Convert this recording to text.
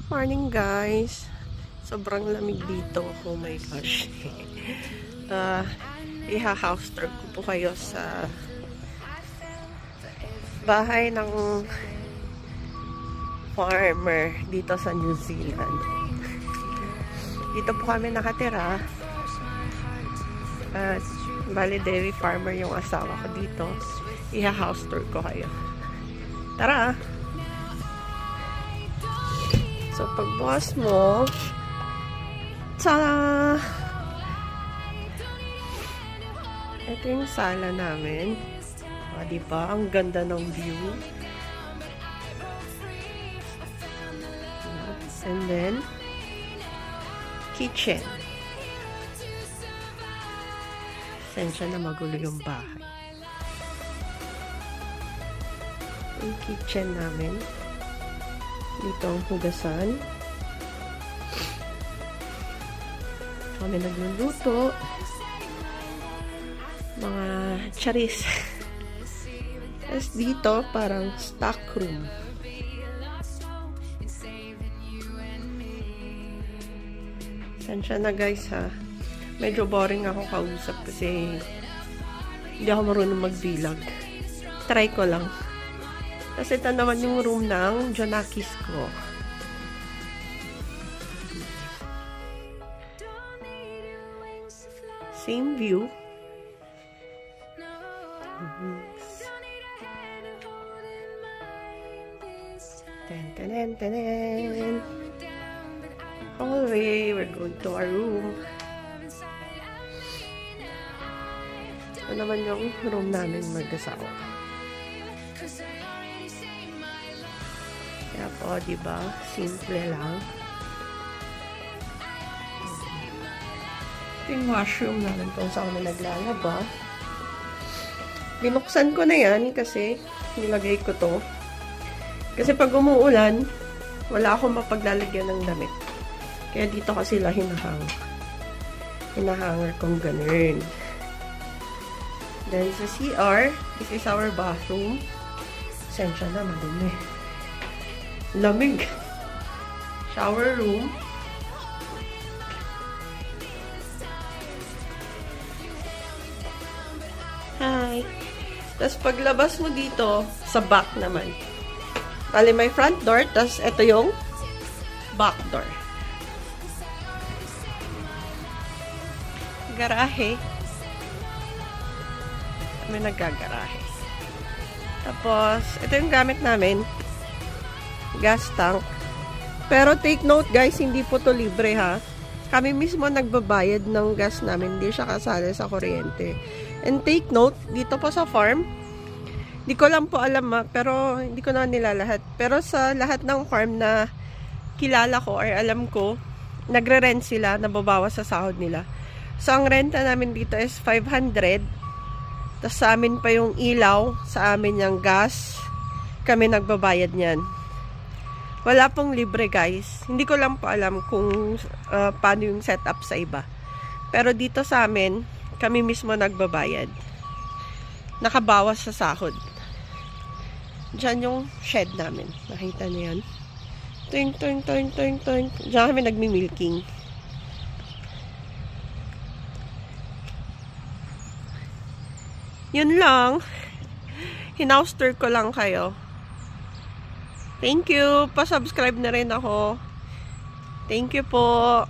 Morning guys. Sobrang lamig dito. Oh my gosh. Iha-house tour ko po kayo sa bahay ng farmer dito sa New Zealand. Dito po kami nakatira. At bali dairy farmer yung asawa ko dito. Iha-house tour ko kayo. Tara! So, pagbukas mo, tada! Ito yung sala namin. O, diba? Ang ganda ng view. And then, kitchen. Sensya na magulo yung bahay. Yung kitchen namin. Dito ang hugasan. Kami nagluluto. Mga charis. Tapos dito, parang stock room. Sensya na guys ha. Medyo boring ako kausap kasi hindi ako marunong mag-vlog. Try ko lang. Kasi ito naman yung room ng Jonakis ko. Same view. Ten. Hallway. We're going to our room. Ito naman yung room namin mag-asawa. Kaya po, diba? Simple lang. Ito yung washroom namin kung saan kami naglalaba. Binuksan ko na yan kasi nilagay ko to. Kasi pag umuulan, wala akong mapaglalagyan ng damit. Kaya dito ko sila hinahang. Hinahanger kong ganun. Then sa CR, this is our bathroom. Sensya na, madumi. Lamig. Shower room. Hi. Tapos paglabas mo dito, sa back naman. Bali may front door, tapos ito yung back door. Garahe. Kami naggagarahe. Tapos, ito yung gamit namin. Gas tank. Pero take note guys, hindi po to libre ha. Kami mismo nagbabayad ng gas namin. Hindi siya kasali sa kuryente. And take note, dito po sa farm, hindi ko lang po alam ha, pero hindi ko na nilalahat. Pero sa lahat ng farm na kilala ko or alam ko, nagre-rent sila, nababawas sa sahod nila. So, ang renta namin dito is 500. Tapos sa amin pa yung ilaw, sa amin yung gas. Kami nagbabayad niyan. Wala pong libre guys. Hindi ko lang po alam kung paano yung setup sa iba. Pero dito sa amin, kami mismo nagbabayad. Nakabawas sa sahod. Diyan yung shed namin. Nakita niyo yan? Toing. Diyan kami nagmi-milking. Yun lang. Hinouse tour ko lang kayo. Thank you. Pa-subscribe na rin ako. Thank you po.